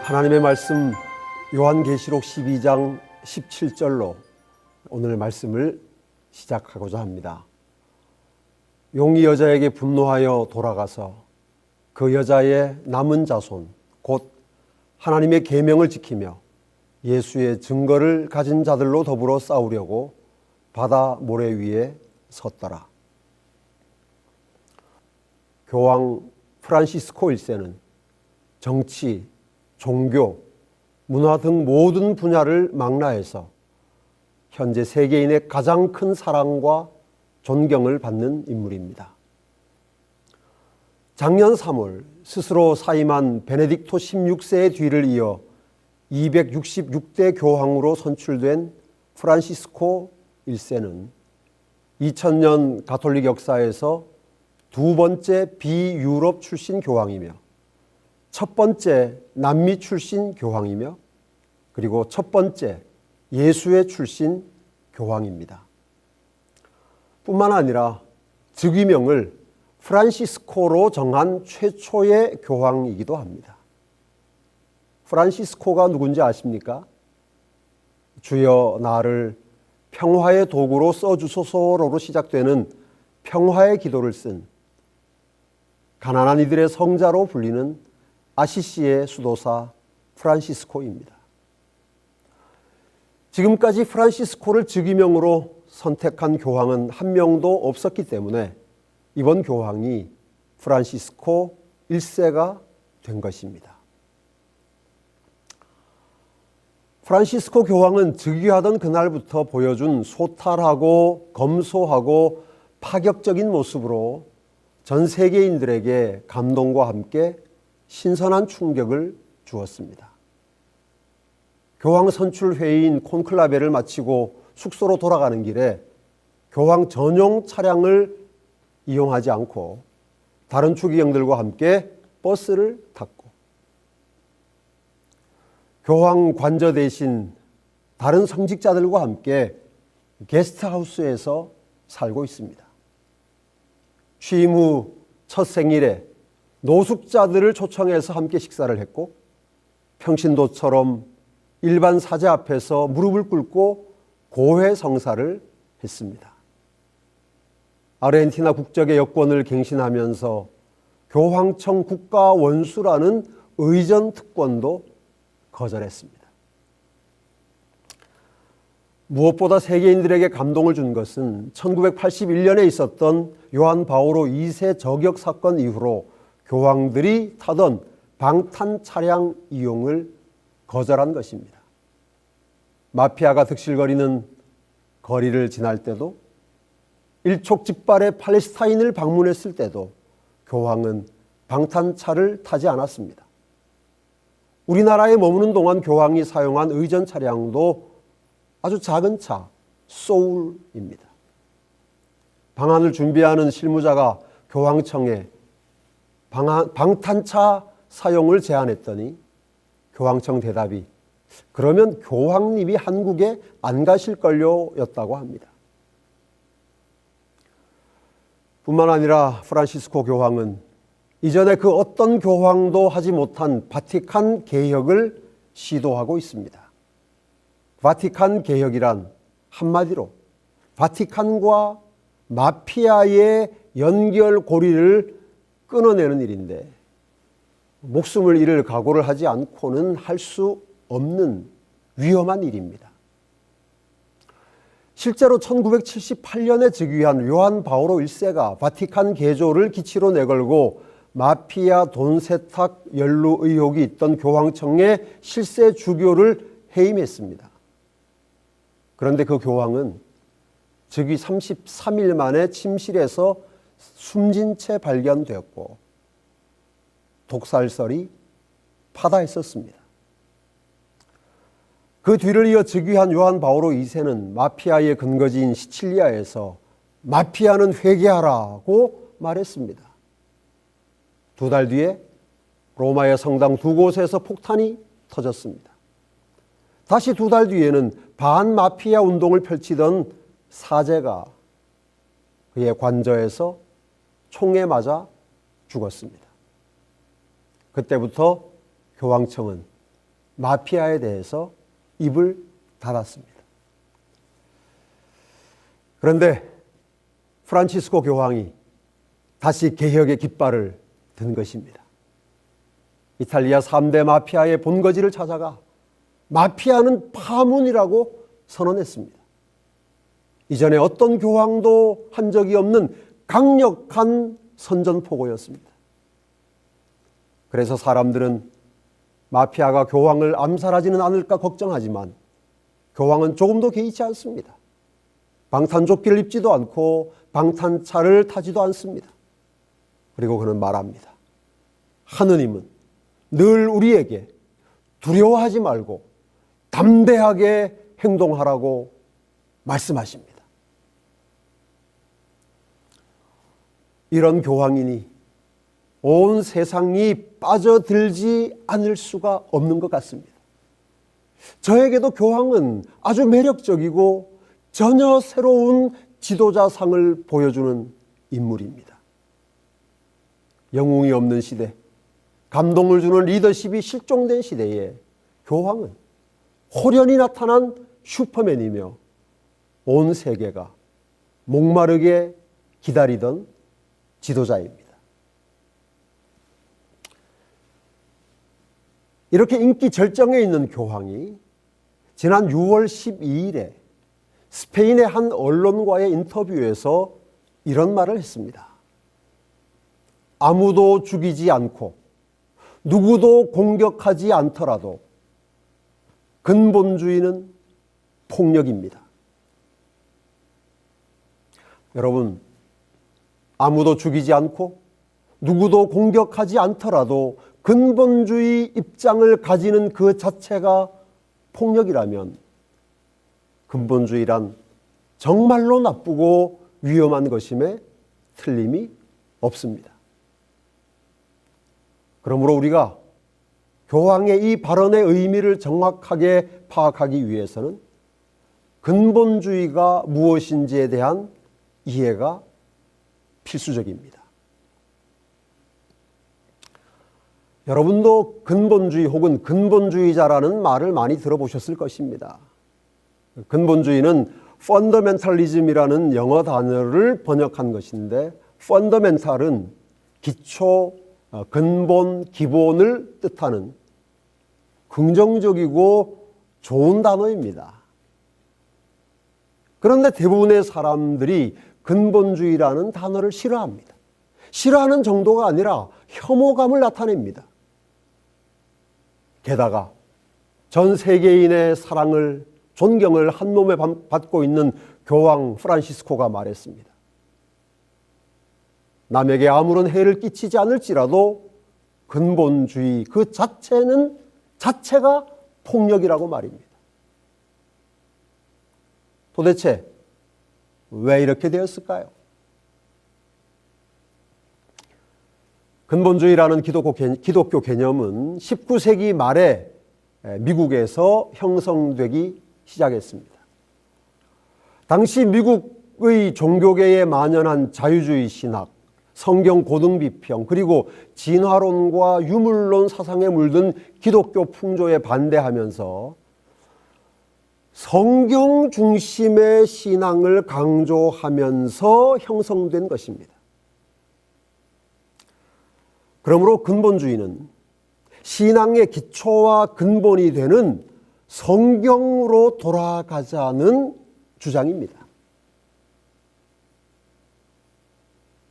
하나님의 말씀 요한계시록 12장 17절로 오늘 말씀을 시작하고자 합니다. 용이 여자에게 분노하여 돌아가서 그 여자의 남은 자손 곧 하나님의 계명을 지키며 예수의 증거를 가진 자들로 더불어 싸우려고 바다 모래 위에 섰더라. 교황 프란시스코 1세는 정치, 종교, 문화 등 모든 분야를 망라해서 현재 세계인의 가장 큰 사랑과 존경을 받는 인물입니다. 작년 3월 스스로 사임한 베네딕토 16세의 뒤를 이어 266대 교황으로 선출된 프란시스코 1세는 2000년 가톨릭 역사에서 두 번째 비유럽 출신 교황이며 첫 번째 남미 출신 교황이며 그리고 첫 번째 예수회 출신 교황입니다. 뿐만 아니라 즉위명을 프란시스코로 정한 최초의 교황이기도 합니다. 프란시스코가 누군지 아십니까? 주여 나를 평화의 도구로 써주소서로 시작되는 평화의 기도를 쓴 가난한 이들의 성자로 불리는 아시시의 수도사 프란시스코입니다. 지금까지 프란시스코를 즉위명으로 선택한 교황은 한 명도 없었기 때문에 이번 교황이 프란시스코 1세가 된 것입니다. 프란시스코 교황은 즉위하던 그날부터 보여준 소탈하고 검소하고 파격적인 모습으로 전 세계인들에게 감동과 함께 신선한 충격을 주었습니다. 교황 선출 회의인 콘클라베를 마치고 숙소로 돌아가는 길에 교황 전용 차량을 이용하지 않고 다른 추기경들과 함께 버스를 탔고 교황 관저 대신 다른 성직자들과 함께 게스트하우스에서 살고 있습니다. 취임 후 첫 생일에 노숙자들을 초청해서 함께 식사를 했고 평신도처럼 일반 사제 앞에서 무릎을 꿇고 고해 성사를 했습니다. 아르헨티나 국적의 여권을 갱신하면서 교황청 국가 원수라는 의전 특권도 거절했습니다. 무엇보다 세계인들에게 감동을 준 것은 1981년에 있었던 요한 바오로 2세 저격 사건 이후로 교황들이 타던 방탄 차량 이용을 거절한 것입니다. 마피아가 득실거리는 거리를 지날 때도 일촉즉발의 팔레스타인을 방문했을 때도 교황은 방탄차를 타지 않았습니다. 우리나라에 머무는 동안 교황이 사용한 의전 차량도 아주 작은 차, 소울입니다. 방안을 준비하는 실무자가 교황청에 방탄차 사용을 제안했더니 교황청 대답이 그러면 교황님이 한국에 안 가실걸요 였다고 합니다. 뿐만 아니라 프란시스코 교황은 이전에 그 어떤 교황도 하지 못한 바티칸 개혁을 시도하고 있습니다. 바티칸 개혁이란 한마디로 바티칸과 마피아의 연결고리를 끊어내는 일인데 목숨을 잃을 각오를 하지 않고는 할 수 없는 위험한 일입니다. 실제로 1978년에 즉위한 요한 바오로 1세가 바티칸 개조를 기치로 내걸고 마피아 돈 세탁 연루 의혹이 있던 교황청의 실세 주교를 해임했습니다. 그런데 그 교황은 즉위 33일 만에 침실에서 숨진 채 발견되었고 독살설이 파다했었습니다. 그 뒤를 이어 즉위한 요한 바오로 2세는 마피아의 근거지인 시칠리아에서 마피아는 회개하라고 말했습니다. 두 달 뒤에 로마의 성당 두 곳에서 폭탄이 터졌습니다. 다시 두 달 뒤에는 반마피아 운동을 펼치던 사제가 그의 관저에서 총에 맞아 죽었습니다. 그때부터 교황청은 마피아에 대해서 입을 닫았습니다. 그런데 프란치스코 교황이 다시 개혁의 깃발을 든 것입니다. 이탈리아 3대 마피아의 본거지를 찾아가 마피아는 파문이라고 선언했습니다. 이전에 어떤 교황도 한 적이 없는 강력한 선전포고였습니다. 그래서 사람들은 마피아가 교황을 암살하지는 않을까 걱정하지만 교황은 조금도 개의치 않습니다. 방탄조끼를 입지도 않고 방탄차를 타지도 않습니다. 그리고 그는 말합니다. 하느님은 늘 우리에게 두려워하지 말고 담대하게 행동하라고 말씀하십니다. 이런 교황이니 온 세상이 빠져들지 않을 수가 없는 것 같습니다. 저에게도 교황은 아주 매력적이고 전혀 새로운 지도자상을 보여주는 인물입니다. 영웅이 없는 시대, 감동을 주는 리더십이 실종된 시대에 교황은 호련히 나타난 슈퍼맨이며 온 세계가 목마르게 기다리던 지도자입니다. 이렇게 인기 절정에 있는 교황이 지난 6월 12일에 스페인의 한 언론과의 인터뷰에서 이런 말을 했습니다. 아무도 죽이지 않고 누구도 공격하지 않더라도 근본주의는 폭력입니다. 여러분, 아무도 죽이지 않고 누구도 공격하지 않더라도 근본주의 입장을 가지는 그 자체가 폭력이라면 근본주의란 정말로 나쁘고 위험한 것임에 틀림이 없습니다. 그러므로 우리가 교황의 이 발언의 의미를 정확하게 파악하기 위해서는 근본주의가 무엇인지에 대한 이해가 필수적입니다. 여러분도 근본주의 혹은 근본주의자라는 말을 많이 들어보셨을 것입니다. 근본주의는 fundamentalism이라는 영어 단어를 번역한 것인데 fundamental은 기초, 근본, 기본을 뜻하는 긍정적이고 좋은 단어입니다. 그런데 대부분의 사람들이 근본주의라는 단어를 싫어합니다. 싫어하는 정도가 아니라 혐오감을 나타냅니다. 게다가 전 세계인의 사랑을, 존경을 한 몸에 받고 있는 교황 프란시스코가 말했습니다. 남에게 아무런 해를 끼치지 않을지라도 근본주의 그 자체가 폭력이라고 말입니다. 도대체 왜 이렇게 되었을까요? 근본주의라는 기독교 개념은 19세기 말에 미국에서 형성되기 시작했습니다. 당시 미국의 종교계에 만연한 자유주의 신학, 성경 고등비평, 그리고 진화론과 유물론 사상에 물든 기독교 풍조에 반대하면서 성경 중심의 신앙을 강조하면서 형성된 것입니다. 그러므로 근본주의는 신앙의 기초와 근본이 되는 성경으로 돌아가자는 주장입니다.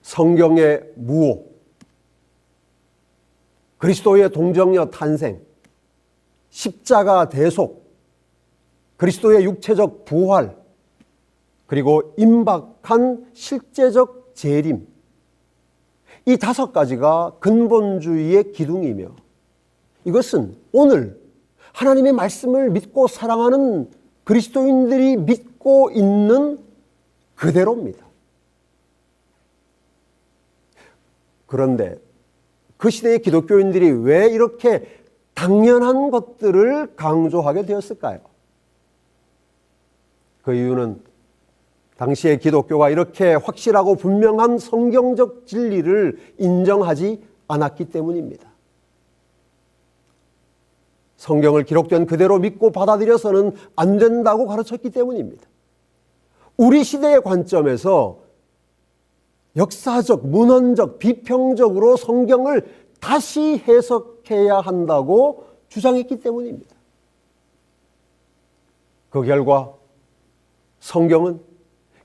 성경의 무오, 그리스도의 동정녀 탄생, 십자가 대속, 그리스도의 육체적 부활, 그리고 임박한 실제적 재림, 이 5가지가 근본주의의 기둥이며 이것은 오늘 하나님의 말씀을 믿고 사랑하는 그리스도인들이 믿고 있는 그대로입니다. 그런데 그 시대의 기독교인들이 왜 이렇게 당연한 것들을 강조하게 되었을까요? 그 이유는 당시의 기독교가 이렇게 확실하고 분명한 성경적 진리를 인정하지 않았기 때문입니다. 성경을 기록된 그대로 믿고 받아들여서는 안 된다고 가르쳤기 때문입니다. 우리 시대의 관점에서 역사적, 문헌적, 비평적으로 성경을 다시 해석해야 한다고 주장했기 때문입니다. 그 결과 성경은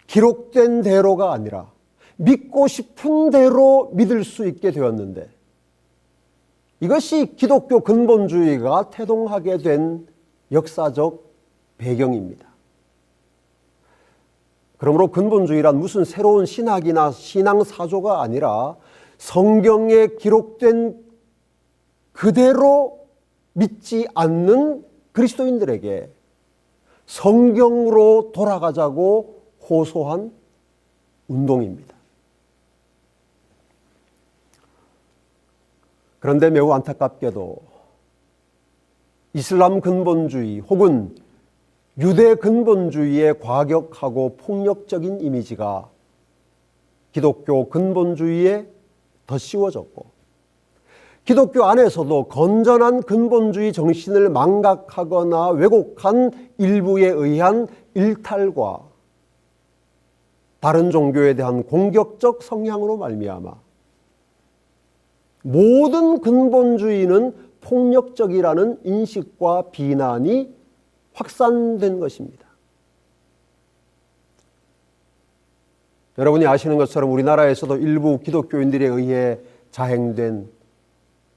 기록된 대로가 아니라 믿고 싶은 대로 믿을 수 있게 되었는데, 이것이 기독교 근본주의가 태동하게 된 역사적 배경입니다. 그러므로 근본주의란 무슨 새로운 신학이나 신앙사조가 아니라 성경에 기록된 그대로 믿지 않는 그리스도인들에게 성경으로 돌아가자고 호소한 운동입니다. 그런데 매우 안타깝게도 이슬람 근본주의 혹은 유대 근본주의의 과격하고 폭력적인 이미지가 기독교 근본주의에 더 씌워졌고, 기독교 안에서도 건전한 근본주의 정신을 망각하거나 왜곡한 일부에 의한 일탈과 다른 종교에 대한 공격적 성향으로 말미암아 모든 근본주의는 폭력적이라는 인식과 비난이 확산된 것입니다. 여러분이 아시는 것처럼 우리나라에서도 일부 기독교인들에 의해 자행된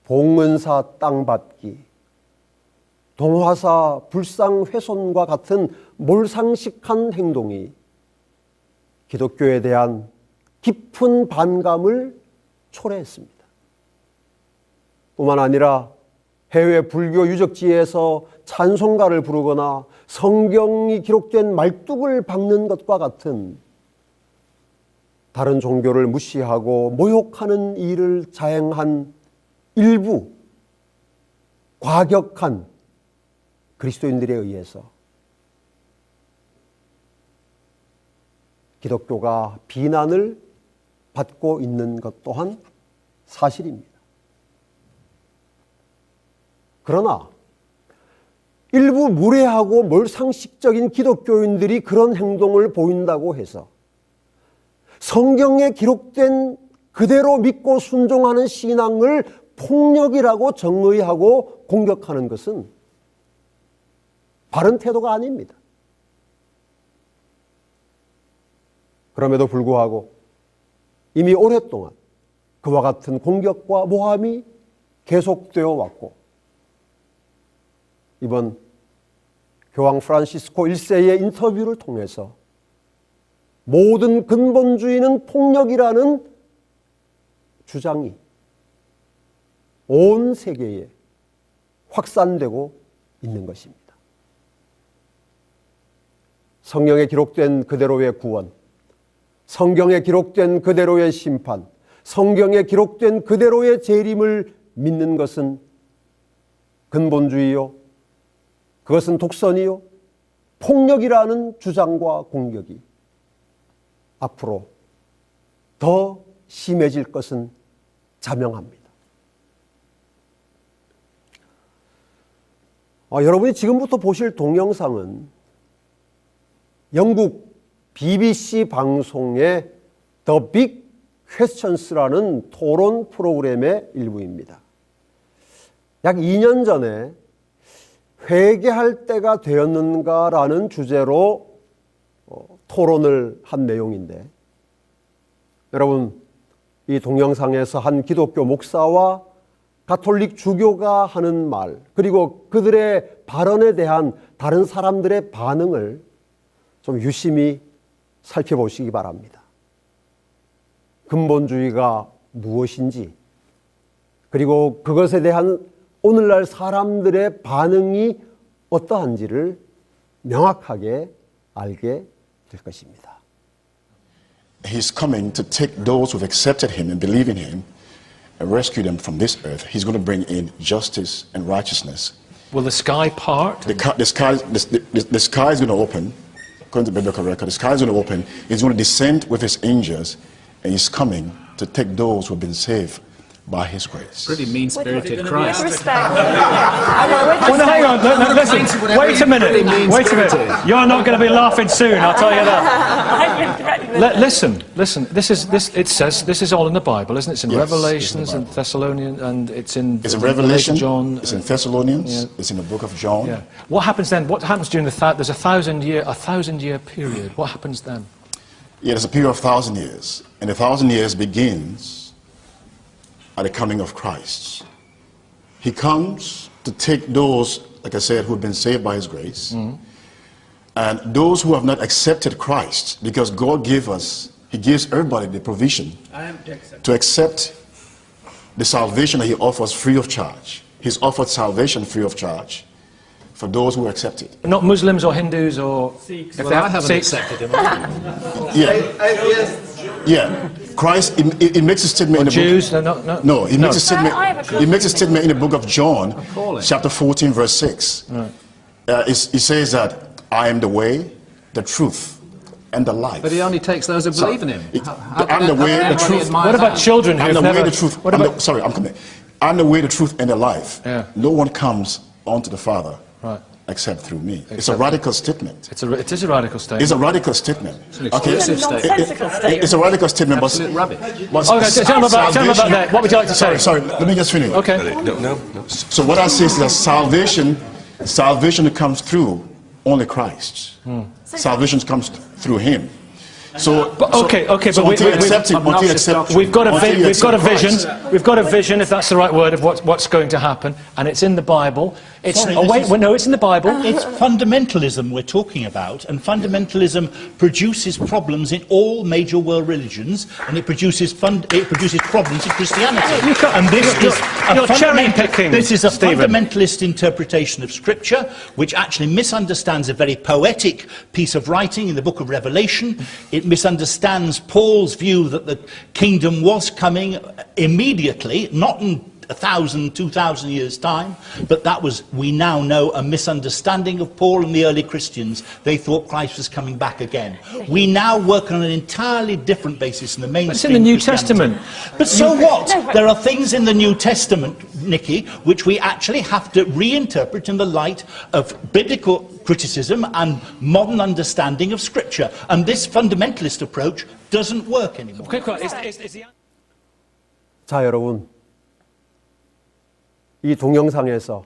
봉은사 땅받기, 동화사 불상 훼손과 같은 몰상식한 행동이 기독교에 대한 깊은 반감을 초래했습니다. 뿐만 아니라 해외 불교 유적지에서 찬송가를 부르거나 성경이 기록된 말뚝을 박는 것과 같은 다른 종교를 무시하고 모욕하는 일을 자행한 일부 과격한 그리스도인들에 의해서 기독교가 비난을 받고 있는 것 또한 사실입니다. 그러나 일부 무례하고 몰상식적인 기독교인들이 그런 행동을 보인다고 해서 성경에 기록된 그대로 믿고 순종하는 신앙을 폭력이라고 정의하고 공격하는 것은 바른 태도가 아닙니다. 그럼에도 불구하고 이미 오랫동안 그와 같은 공격과 모함이 계속되어 왔고, 이번 교황 프란시스코 1세의 인터뷰를 통해서 모든 근본주의는 폭력이라는 주장이 온 세계에 확산되고 있는 것입니다. 성경에 기록된 그대로의 구원, 성경에 기록된 그대로의 심판, 성경에 기록된 그대로의 재림을 믿는 것은 근본주의요, 그것은 독선이요, 폭력이라는 주장과 공격이 앞으로 더 심해질 것은 자명합니다. 여러분이 지금부터 보실 동영상은 영국 BBC 방송의 The Big Questions라는 토론 프로그램의 일부입니다. 약 2년 전에 회개할 때가 되었는가라는 주제로 토론을 한 내용인데, 여러분, 이 동영상에서 한 기독교 목사와 가톨릭 주교가 하는 말, 그리고 그들의 발언에 대한 다른 사람들의 반응을 좀 유심히 살펴보시기 바랍니다. 근본주의가 무엇인지, 그리고 그것에 대한 오늘날 사람들의 반응이 어떠한지를 명확하게 알게 될 것입니다. He's coming to take those who've accepted him and believe in him and rescue them from this earth. He's going to bring in justice and righteousness. Will the sky part? The sky is going to open, according to biblical record. The sky is going to open. He's going to descend with his angels, and he's coming to take those who've been saved by his grace. Pretty mean-spirited Christ. Respect. Well, no, hang on. No, listen. Wait a minute. Wait a minute. You're not going to be laughing soon. I'll tell you that. Listen. It says this is all in the Bible, isn't it? It's in Yes, Revelations it's in the and Bible. Thessalonians, and it's in It's in the Revelation, John. it's in Thessalonians, Yeah. it's in the book of John. Yeah. What happens then? What happens during there's a thousand-year period? What happens then? Yeah, there's a period of 1,000 years, and the 1,000 years begins at the coming of Christ. He comes to take those, like I said, who have been saved by his grace, and those who have not accepted Christ, because God he gives everybody the provision to accept the salvation that he offers free of charge. He's offered salvation free of charge for those who accept it. Not Muslims or Hindus or Sikhs. Well, I haven't accepted him. Yeah, Christ, he makes a statement in the Jews. book. No, he makes a statement. I have a He makes a statement in the book of John, Appalling. chapter 14, verse 6. He says that I am the way, the truth, and the life. But he only takes those who believe in him. I'm the way, the truth. What about children who I'm have the never? way, the truth. What about? I'm coming. I'm the way, the truth, and the life. Yeah. No one comes onto the Father Right. except through me. It's a radical statement. It is a radical statement. It's a radical statement. an exclusive statement. Nonsensical statement. It's a radical statement, but Absolute rubbish. Okay, tell me about that. What would you like to say? Sorry, let me just finish. Okay. No. So what I say is that salvation comes through only Christ. Salvation comes through him. So, Okay, but so until you accept it, until you obnoxious accept, doctrine. we've got a until you accept vision. Christ. We've got a vision, if that's the right word, of what's going to happen, and it's in the Bible. It's Sorry, it's in the Bible. It's fundamentalism we're talking about, and fundamentalism produces problems in all major world religions, and it produces problems in Christianity. You can't- And you're cherry-picking, This is a Stephen. fundamentalist interpretation of Scripture, which actually misunderstands a very poetic piece of writing in the book of Revelation. It misunderstands Paul's view that the kingdom was coming immediately, not in 1,000, 2,000 years' time, but that was, we now know, a misunderstanding of Paul and the early Christians. They thought Christ was coming back again. We now work on an entirely different basis in the mainstream. It's in the New Christianity. Testament. But so what? No, but- There are things in the New Testament, Nicky, which we actually have to reinterpret in the light of biblical criticism and modern understanding of Scripture. And this fundamentalist approach doesn't work anymore. 자, 여러분. 이 동영상에서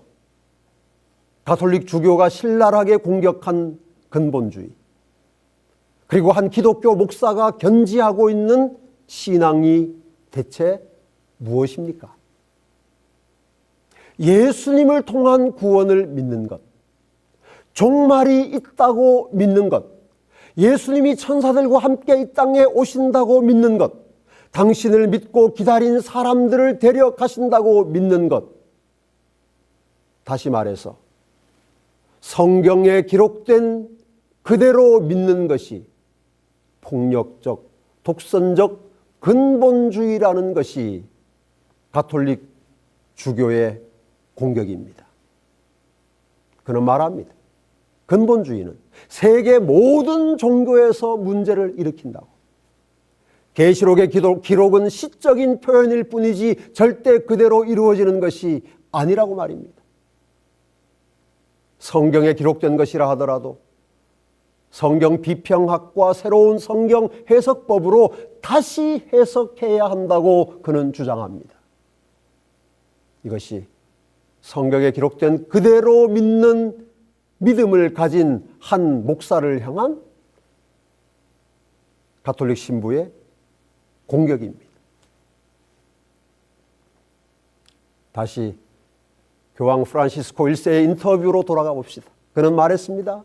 가톨릭 주교가 신랄하게 공격한 근본주의, 그리고 한 기독교 목사가 견지하고 있는 신앙이 대체 무엇입니까? 예수님을 통한 구원을 믿는 것, 종말이 있다고 믿는 것, 예수님이 천사들과 함께 이 땅에 오신다고 믿는 것, 당신을 믿고 기다린 사람들을 데려가신다고 믿는 것, 다시 말해서 성경에 기록된 그대로 믿는 것이 폭력적, 독선적 근본주의라는 것이 가톨릭 주교의 공격입니다. 그는 말합니다. 근본주의는 세계 모든 종교에서 문제를 일으킨다고. 계시록의 기록은 시적인 표현일 뿐이지 절대 그대로 이루어지는 것이 아니라고 말입니다. 성경에 기록된 것이라 하더라도 성경 비평학과 새로운 성경 해석법으로 다시 해석해야 한다고 그는 주장합니다. 이것이 성경에 기록된 그대로 믿는 믿음을 가진 한 목사를 향한 가톨릭 신부의 공격입니다. 다시 교황 프란시스코 1세의 인터뷰로 돌아가 봅시다. 그는 말했습니다.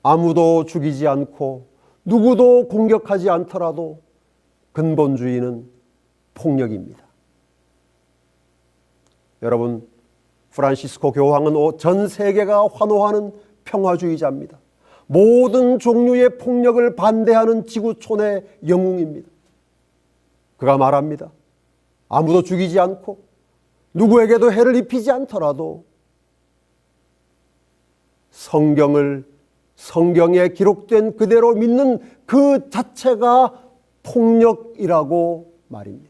아무도 죽이지 않고 누구도 공격하지 않더라도 근본주의는 폭력입니다. 여러분, 프란시스코 교황은 전 세계가 환호하는 평화주의자입니다. 모든 종류의 폭력을 반대하는 지구촌의 영웅입니다. 그가 말합니다. 아무도 죽이지 않고 누구에게도 해를 입히지 않더라도 성경에 기록된 그대로 믿는 그 자체가 폭력이라고 말입니다.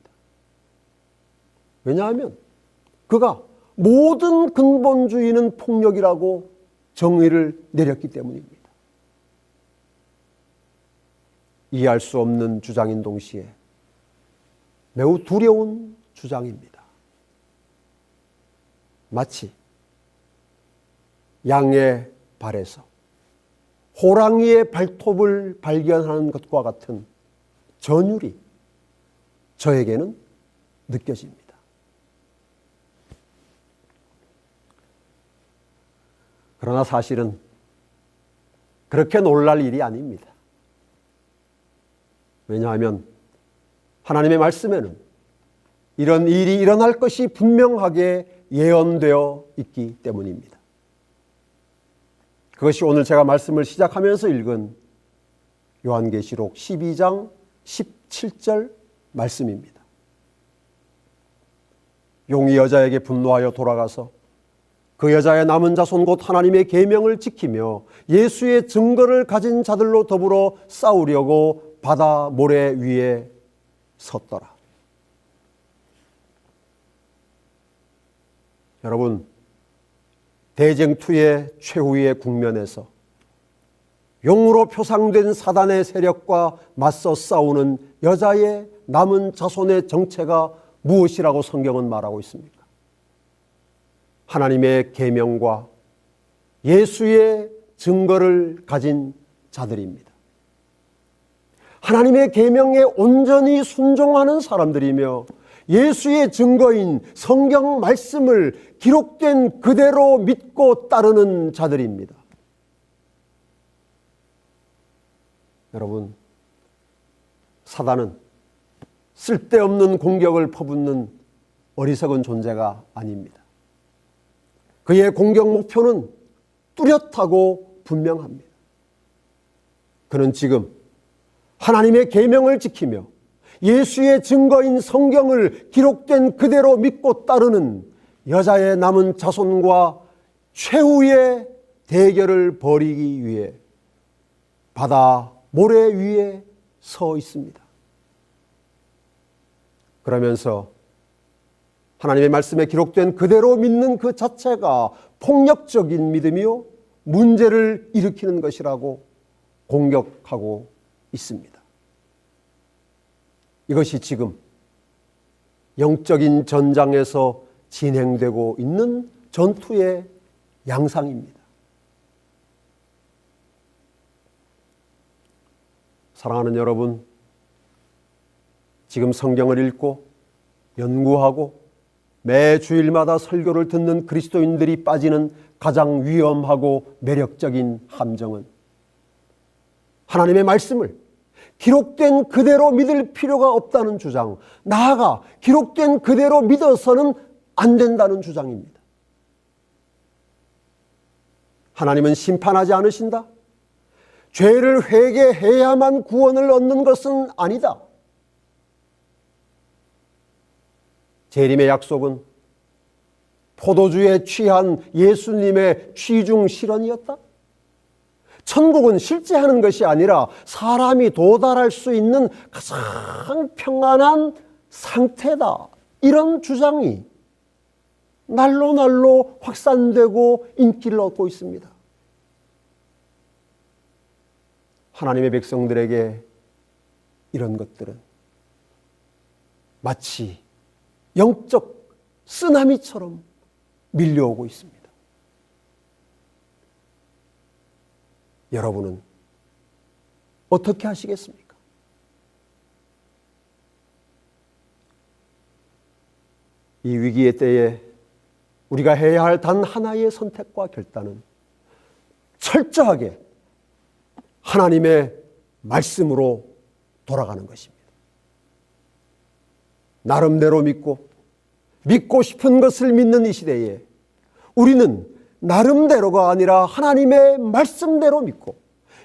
왜냐하면 그가 모든 근본주의는 폭력이라고 정의를 내렸기 때문입니다. 이해할 수 없는 주장인 동시에 매우 두려운 주장입니다. 마치 양의 발에서 호랑이의 발톱을 발견하는 것과 같은 전율이 저에게는 느껴집니다. 그러나 사실은 그렇게 놀랄 일이 아닙니다. 왜냐하면 하나님의 말씀에는 이런 일이 일어날 것이 분명하게 예언되어 있기 때문입니다. 그것이 오늘 제가 말씀을 시작하면서 읽은 요한계시록 12장 17절 말씀입니다. 용이 여자에게 분노하여 돌아가서 그 여자의 남은 자손 곧 하나님의 계명을 지키며 예수의 증거를 가진 자들로 더불어 싸우려고 바다 모래 위에 섰더라. 여러분, 대쟁투의 최후의 국면에서 용으로 표상된 사단의 세력과 맞서 싸우는 여자의 남은 자손의 정체가 무엇이라고 성경은 말하고 있습니까? 하나님의 계명과 예수의 증거를 가진 자들입니다. 하나님의 계명에 온전히 순종하는 사람들이며 예수의 증거인 성경 말씀을 기록된 그대로 믿고 따르는 자들입니다. 여러분, 사단은 쓸데없는 공격을 퍼붓는 어리석은 존재가 아닙니다. 그의 공격 목표는 뚜렷하고 분명합니다. 그는 지금 하나님의 계명을 지키며 예수의 증거인 성경을 기록된 그대로 믿고 따르는 여자의 남은 자손과 최후의 대결을 벌이기 위해 바다 모래 위에 서 있습니다. 그러면서 하나님의 말씀에 기록된 그대로 믿는 그 자체가 폭력적인 믿음이요 문제를 일으키는 것이라고 공격하고 있습니다. 이것이 지금 영적인 전장에서 진행되고 있는 전투의 양상입니다. 사랑하는 여러분, 지금 성경을 읽고 연구하고 매 주일마다 설교를 듣는 그리스도인들이 빠지는 가장 위험하고 매력적인 함정은 하나님의 말씀을 기록된 그대로 믿을 필요가 없다는 주장, 나아가 기록된 그대로 믿어서는 안 된다는 주장입니다. 하나님은 심판하지 않으신다? 죄를 회개해야만 구원을 얻는 것은 아니다. 재림의 약속은 포도주에 취한 예수님의 취중 실언이었다? 천국은 실제 하는 것이 아니라 사람이 도달할 수 있는 가장 평안한 상태다. 이런 주장이 날로 확산되고 인기를 얻고 있습니다. 하나님의 백성들에게 이런 것들은 마치 영적 쓰나미처럼 밀려오고 있습니다. 여러분은 어떻게 하시겠습니까? 이 위기의 때에 우리가 해야 할 단 하나의 선택과 결단은 철저하게 하나님의 말씀으로 돌아가는 것입니다. 나름대로 믿고 싶은 것을 믿는 이 시대에 우리는 나름대로가 아니라 하나님의 말씀대로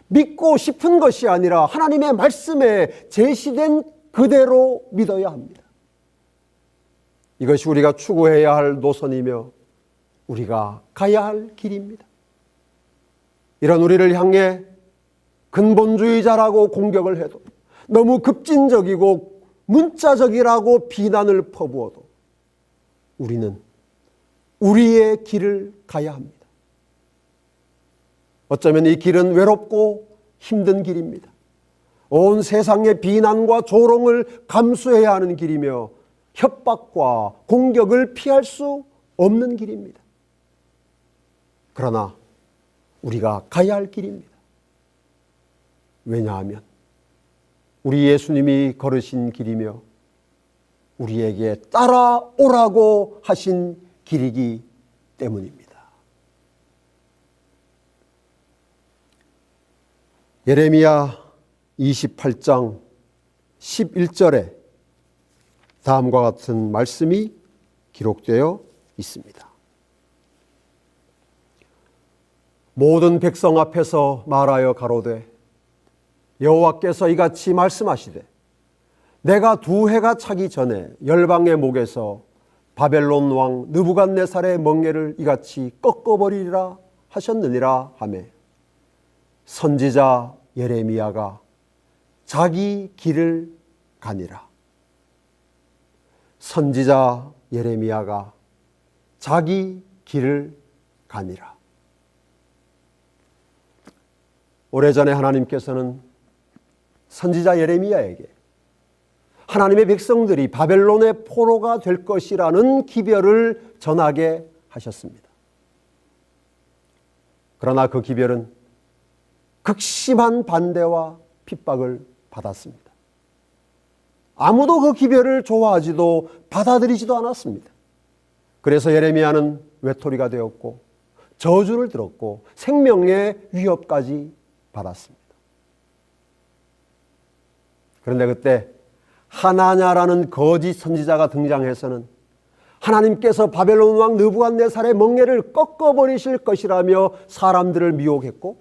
믿고 싶은 것이 아니라 하나님의 말씀에 제시된 그대로 믿어야 합니다. 이것이 우리가 추구해야 할 노선이며 우리가 가야 할 길입니다. 이런 우리를 향해 근본주의자라고 공격을 해도, 너무 급진적이고 문자적이라고 비난을 퍼부어도 우리는 우리의 길을 가야 합니다. 어쩌면 이 길은 외롭고 힘든 길입니다. 온 세상의 비난과 조롱을 감수해야 하는 길이며 협박과 공격을 피할 수 없는 길입니다. 그러나 우리가 가야 할 길입니다. 왜냐하면 우리 예수님이 걸으신 길이며 우리에게 따라오라고 하신 길이기 때문입니다. 예레미야 28장 11절에 다음과 같은 말씀이 기록되어 있습니다. 모든 백성 앞에서 말하여 가로되 여호와께서 이같이 말씀하시되 내가 2해가 차기 전에 열방의 목에서 바벨론 왕 느부갓네살의 멍에를 이같이 꺾어버리리라 하셨느니라 하매 선지자 예레미야가 자기 길을 가니라. 선지자 예레미야가 자기 길을 가니라. 오래전에 하나님께서는 선지자 예레미야에게 하나님의 백성들이 바벨론의 포로가 될 것이라는 기별을 전하게 하셨습니다. 그러나 그 기별은 극심한 반대와 핍박을 받았습니다. 아무도 그 기별을 좋아하지도 받아들이지도 않았습니다. 그래서 예레미야는 외톨이가 되었고 저주를 들었고 생명의 위협까지 받았습니다. 그런데 그때 하나냐라는 거짓 선지자가 등장해서는 하나님께서 바벨론 왕 느부갓네살의 멍에를 꺾어버리실 것이라며 사람들을 미혹했고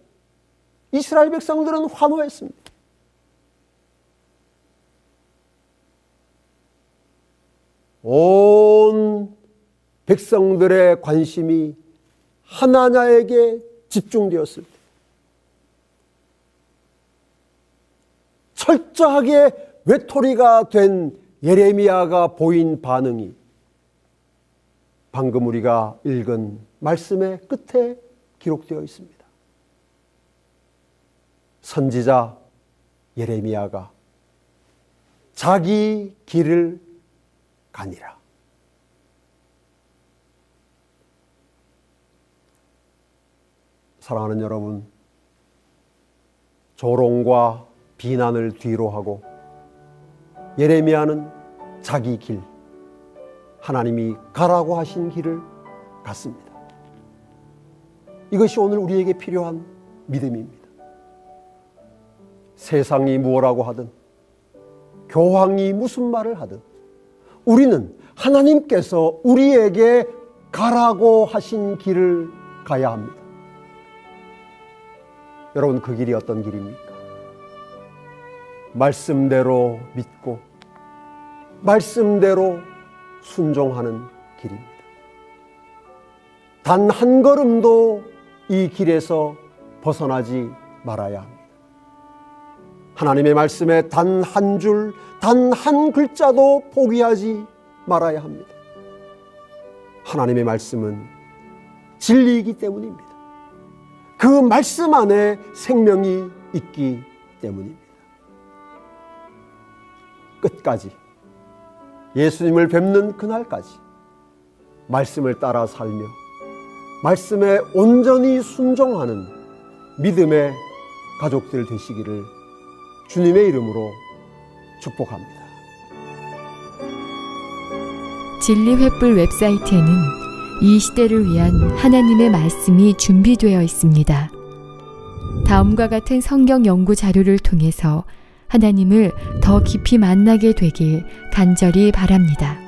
이스라엘 백성들은 환호했습니다. 온 백성들의 관심이 하나냐에게 집중되었을 때 철저하게 외톨이가 된 예레미야가 보인 반응이 방금 우리가 읽은 말씀의 끝에 기록되어 있습니다. 선지자 예레미야가 자기 길을 가니라. 사랑하는 여러분, 조롱과 비난을 뒤로 하고 예레미야는 자기 길, 하나님이 가라고 하신 길을 갔습니다. 이것이 오늘 우리에게 필요한 믿음입니다. 세상이 무엇라고 하든 교황이 무슨 말을 하든 우리는 하나님께서 우리에게 가라고 하신 길을 가야 합니다. 여러분, 그 길이 어떤 길입니까? 말씀대로 믿고 말씀대로 순종하는 길입니다. 단 한 걸음도 이 길에서 벗어나지 말아야 합니다. 하나님의 말씀에 단 한 줄, 단 한 글자도 포기하지 말아야 합니다. 하나님의 말씀은 진리이기 때문입니다. 그 말씀 안에 생명이 있기 때문입니다. 끝까지 예수님을 뵙는 그날까지 말씀을 따라 살며 말씀에 온전히 순종하는 믿음의 가족들 되시기를 주님의 이름으로 축복합니다. 진리횃불 웹사이트에는 이 시대를 위한 하나님의 말씀이 준비되어 있습니다. 다음과 같은 성경 연구 자료를 통해서 하나님을 더 깊이 만나게 되길 간절히 바랍니다.